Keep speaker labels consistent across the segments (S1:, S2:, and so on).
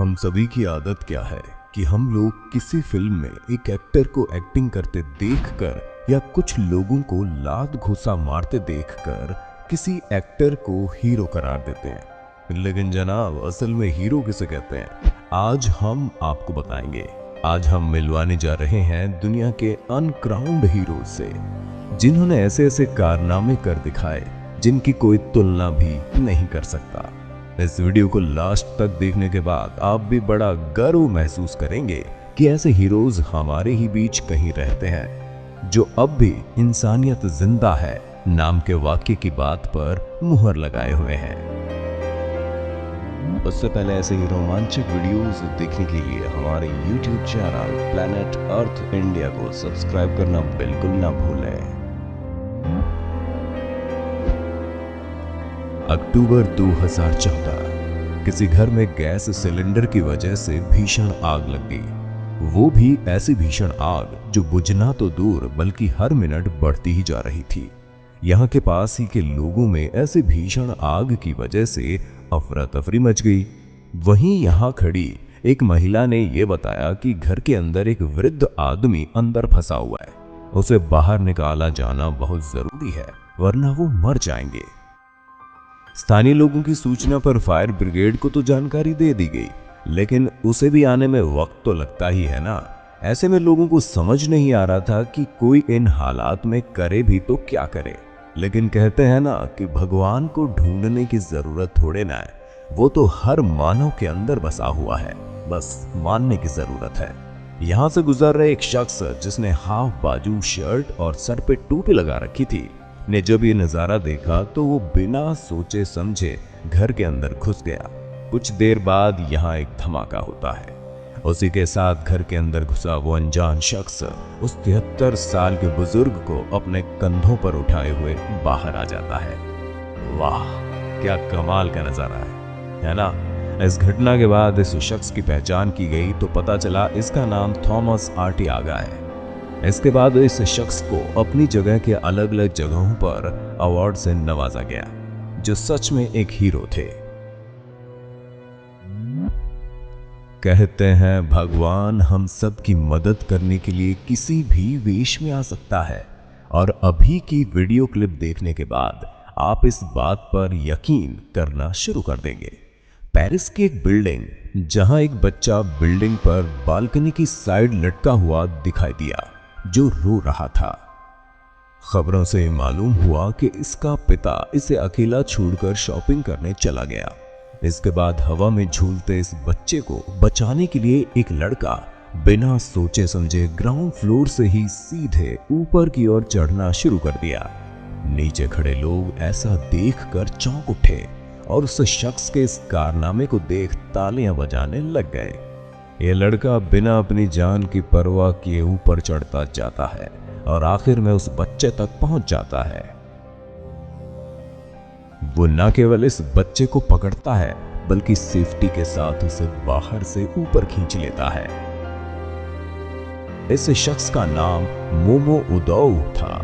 S1: हम सभी की आदत क्या है कि हम लोग किसी फिल्म में एक एक्टर को एक्टिंग करते देखकर या कुछ लोगों को लात घुसा मारते देखकर किसी एक्टर को हीरो करार देते हैं। लेकिन जनाब, असल में हीरो किसे कहते हैं, आज हम आपको बताएंगे। आज हम मिलवाने जा रहे हैं दुनिया के अनक्राउंड हीरो से, जिन्होंने ऐसे ऐसे कारनामे कर दिखाए जिनकी कोई तुलना भी नहीं कर सकता। इस वीडियो को लास्ट तक देखने के बाद आप भी बड़ा गर्व महसूस करेंगे कि ऐसे हीरोज हमारे ही बीच कहीं रहते हैं, जो अब भी इंसानियत जिंदा है नाम के वाक्य की बात पर मुहर लगाए हुए हैं। उससे पहले ऐसे ही रोमांचक वीडियोस देखने के लिए हमारे YouTube channel planet earth India को सब्सक्राइब करना बिल्कुल ना भूलें। अक्टूबर 2014 किसी घर में गैस सिलेंडर की वजह से भीषण आग लग गई। वो भी ऐसी भीषण आग जो बुझना तो दूर बल्कि हर मिनट बढ़ती ही जा रही थी। यहाँ के पास ही के लोगों में ऐसी भीषण आग की वजह से अफरा तफरी मच गई। वहीं यहाँ खड़ी एक महिला ने यह बताया कि घर के अंदर एक वृद्ध आदमी अंदर फंसा हुआ है, उसे बाहर निकाला जाना बहुत जरूरी है वरना वो मर जाएंगे। स्थानीय लोगों की सूचना पर फायर ब्रिगेड को तो जानकारी दे दी गई, लेकिन उसे भी आने में वक्त तो लगता ही है ना। ऐसे में लोगों को समझ नहीं आ रहा था कि कोई इन हालात में करे भी तो क्या करे। लेकिन कहते हैं ना कि भगवान को ढूंढने की जरूरत थोड़े ना है, वो तो हर मानव के अंदर बसा हुआ है, बस मानने की जरूरत है। यहाँ से गुजर रहे एक शख्स जिसने हाफ बाजू शर्ट और सर पे टोपी लगा रखी थी ने जब ये नजारा देखा तो वो बिना सोचे समझे घर के अंदर घुस गया। कुछ देर बाद यहाँ एक धमाका होता है। उसी के साथ घर के अंदर घुसा वो अनजान शख्स उस 73 साल के बुजुर्ग को अपने कंधों पर उठाए हुए बाहर आ जाता है। वाह, क्या कमाल का नजारा है ना। इस घटना के बाद इस शख्स की पहचान की गई तो पता चला इसका नाम थॉमस आर्टियागा है। इसके बाद इस शख्स को अपनी जगह के अलग अलग जगहों पर अवार्ड से नवाजा गया, जो सच में एक हीरो थे। कहते हैं भगवान हम सब की मदद करने के लिए किसी भी वेश में आ सकता है, और अभी की वीडियो क्लिप देखने के बाद आप इस बात पर यकीन करना शुरू कर देंगे। पेरिस की एक बिल्डिंग, जहां एक बच्चा बिल्डिंग पर बालकनी की साइड लटका हुआ दिखाई दिया, जो रो रहा था। खबरों से मालूम हुआ कि इसका पिता इसे अकेला छोड़कर शॉपिंग करने चला गया। इसके बाद हवा में झूलते इस बच्चे को बचाने के लिए एक लड़का बिना सोचे समझे ग्राउंड फ्लोर से ही सीधे ऊपर की ओर चढ़ना शुरू कर दिया। नीचे खड़े लोग ऐसा देखकर चौंक उठे और उस शख्स के इस कारनामे को देख तालियां बजाने लग गए। यह लड़का बिना अपनी जान की परवाह किए ऊपर चढ़ता जाता है और आखिर में उस बच्चे तक पहुंच जाता है। वो न केवल इस बच्चे को पकड़ता है बल्कि सेफ्टी के साथ उसे बाहर से ऊपर खींच लेता है। इस शख्स का नाम मोमो उदौ था,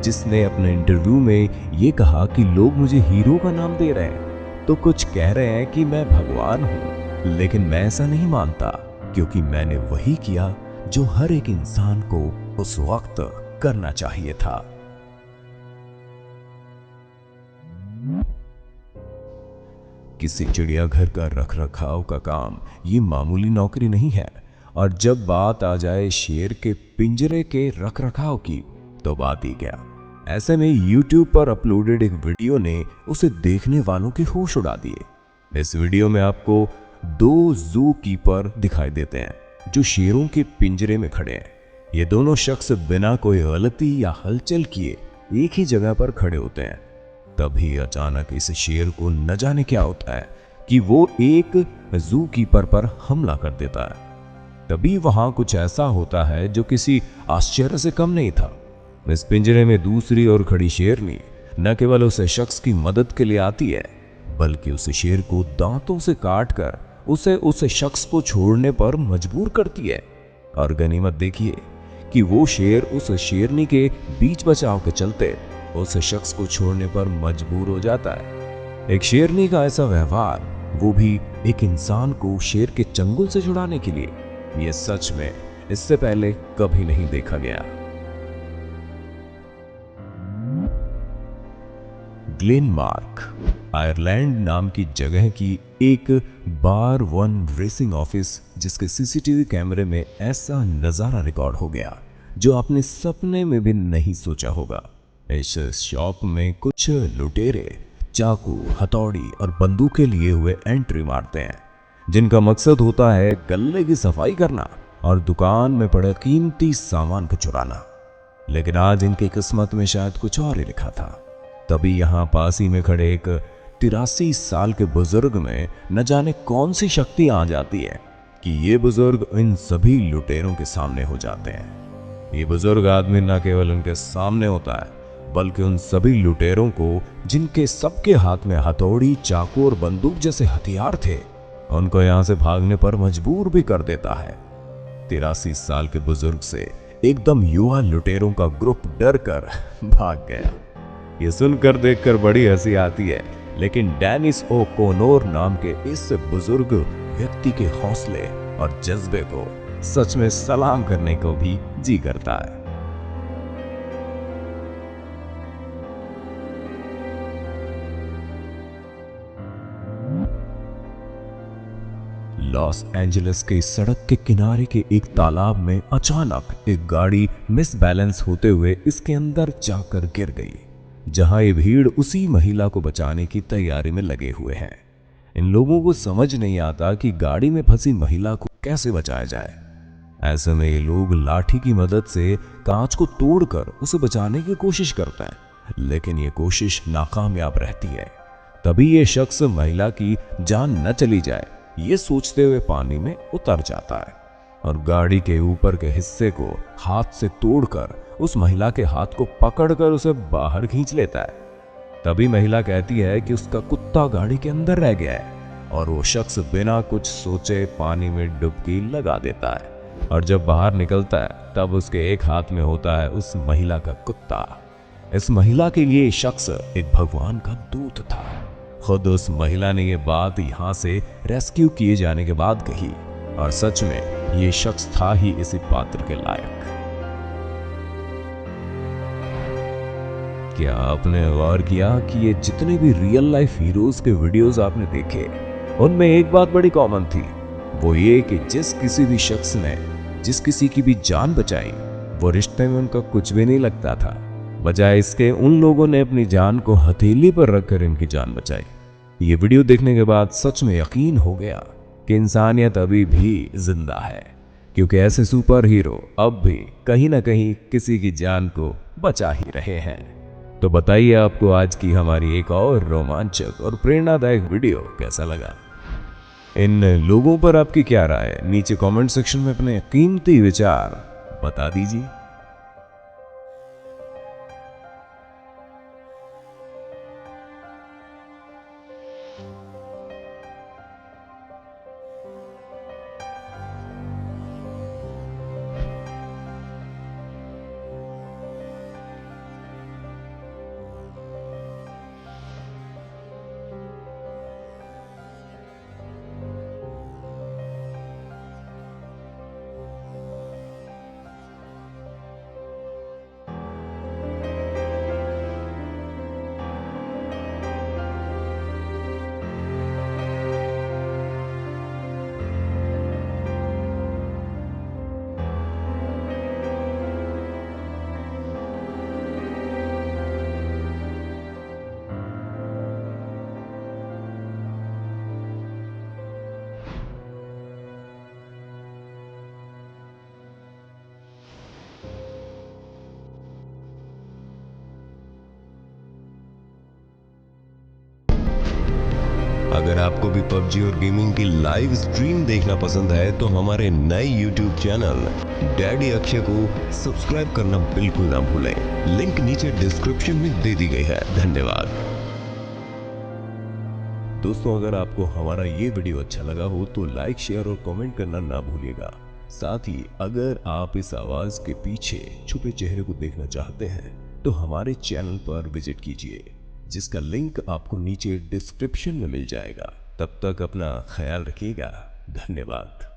S1: जिसने अपने इंटरव्यू में ये कहा कि लोग मुझे हीरो का नाम दे रहे हैं तो कुछ कह रहे हैं कि मैं भगवान हूं, लेकिन मैं ऐसा नहीं मानता, क्योंकि मैंने वही किया जो हर एक इंसान को उस वक्त करना चाहिए था। किसी चिड़ियाघर का रखरखाव का काम ये मामूली नौकरी नहीं है, और जब बात आ जाए शेर के पिंजरे के रखरखाव की तो बात ही क्या। ऐसे में YouTube पर अपलोडेड एक वीडियो ने उसे देखने वालों के होश उड़ा दिए। इस वीडियो में आपको दो जू कीपर दिखाई देते हैं जो शेरों के पिंजरे में खड़े हैं। ये दोनों शख्स बिना कोई गलती या हलचल किए एक ही जगह पर खड़े होते हैं। तभी अचानक इस शेर को न जाने क्या होता है कि वो एक जू कीपर पर हमला कर देता है। तभी वहां कुछ ऐसा होता है जो किसी आश्चर्य से कम नहीं था। इस पिंजरे में दूसरी ओर खड़ी शेरनी न केवल उस शख्स की मदद के लिए आती है, बल्कि उस शेर को दांतों से काटकर उसे उस शख्स को छोड़ने पर मजबूर करती है। और गनीमत देखिए कि वो शेर उस शेरनी के बीच बचाव के चलते उस शख्स को छोड़ने पर मजबूर हो जाता है। एक शेरनी का ऐसा व्यवहार, वो भी एक इंसान को शेर के चंगुल से छुड़ाने के लिए? यह सच में इससे पहले कभी नहीं देखा गया। ग्लेनमार्क आयरलैंड नाम की जगह की एक बार 1 रेसिंग ऑफिस, जिसके सीसीटीवी कैमरे में ऐसा नजारा रिकॉर्ड हो गया जो आपने सपने में भी नहीं सोचा होगा। इस शॉप में कुछ लुटेरे चाकू, हथौड़ी और बंदूकें लिए हुए एंट्री मारते हैं, जिनका मकसद होता है गल्ले की सफाई करना और दुकान में पड़े कीमती सामान को चुराना। लेकिन आज इनकी किस्मत में शायद कुछ और ही लिखा था। तभी यहां पास ही में खड़े एक 83 साल के बुजुर्ग में न जाने कौन सी शक्ति आ जाती है कि ये बुजुर्ग इन सभी लुटेरों के सामने हो जाते हैं। ये बुजुर्ग आदमी न केवल उनके सामने होता है, बल्कि उन सभी लुटेरों को, जिनके सबके हाथ में हथौड़ी, चाकू और बंदूक जैसे हथियार थे, उनको यहां से भागने पर मजबूर भी कर देता है। 83 साल के बुजुर्ग से एकदम युवा लुटेरों का ग्रुप डर कर भाग गया। ये सुनकर देखकर बड़ी हंसी आती है, लेकिन डेनिस ओ'कॉनोर नाम के इस बुजुर्ग व्यक्ति के हौसले और जज्बे को सच में सलाम करने को भी जी करता है। लॉस एंजलिस के सड़क के किनारे के एक तालाब में अचानक एक गाड़ी मिसबैलेंस होते हुए इसके अंदर जाकर गिर गई, जहां ये भीड़ उसी महिला को बचाने की तैयारी में लगे हुए हैं। इन लोगों को समझ नहीं आता कि गाड़ी में फंसी महिला को कैसे बचाया जाए। ऐसे में ये लोग लाठी की मदद से कांच को तोड़कर उसे बचाने की कोशिश करते हैं, लेकिन ये कोशिश नाकामयाब रहती है। तभी ये शख्स महिला की जान न चली जाए ये सोचते हुए पानी में उतर जाता है और गाड़ी के ऊपर के हिस्से को हाथ से तोड़कर उस महिला के हाथ को पकड़कर उसे बाहर खींच लेता है। तभी महिला कहती है कि उसका कुत्ता गाड़ी के अंदर रह गया है और वो शख्स बिना कुछ सोचे पानी में डुबकी लगा देता है और जब बाहर निकलता है तब उसके एक हाथ में होता है उस महिला का कुत्ता। इस महिला के लिए शख्स एक भगवान का दूत था। खुद उस महिला ने ये बात यहां से रेस्क्यू किए जाने के बाद कही और सच में ये शख्स था ही इसी पात्र के लायक। क्या आपने गौर किया कि ये जितने भी रियल लाइफ हीरोज के वीडियोस आपने देखे, उनमें एक बात बड़ी कॉमन थी, वो ये कि जिस किसी भी शख्स ने जिस किसी की भी जान बचाई, वो रिश्ते में उनका कुछ भी नहीं लगता था। बजाय इसके उन लोगों ने अपनी जान को हथेली पर रखकर इनकी जान बचाई। ये वीडियो देखने के बाद सच में यकीन हो गया कि इंसानियत अभी भी जिंदा है, क्योंकि ऐसे सुपर हीरो अब भी कहीं ना कहीं किसी की जान को बचा ही रहे हैं। तो बताइए आपको आज की हमारी एक और रोमांचक और प्रेरणादायक वीडियो कैसा लगा? इन लोगों पर आपकी क्या राय है? नीचे कमेंट सेक्शन में अपने कीमती विचार बता दीजिए। अगर आपको भी पबजी और गेमिंग की लाइव स्ट्रीम देखना पसंद है तो हमारे नए YouTube चैनल डैडी अक्षय को सब्सक्राइब करना बिल्कुल ना भूलें। लिंक नीचे डिस्क्रिप्शन में दे दी गई है। धन्यवाद। दोस्तों, अगर आपको हमारा ये वीडियो अच्छा लगा हो तो लाइक, शेयर और कमेंट करना ना भूलिएगा। साथ ही अगर आप इस आवाज के पीछे छुपे चेहरे को देखना चाहते हैं तो हमारे चैनल पर विजिट कीजिए, जिसका लिंक आपको नीचे डिस्क्रिप्शन में मिल जाएगा। तब तक अपना ख्याल रखिएगा। धन्यवाद।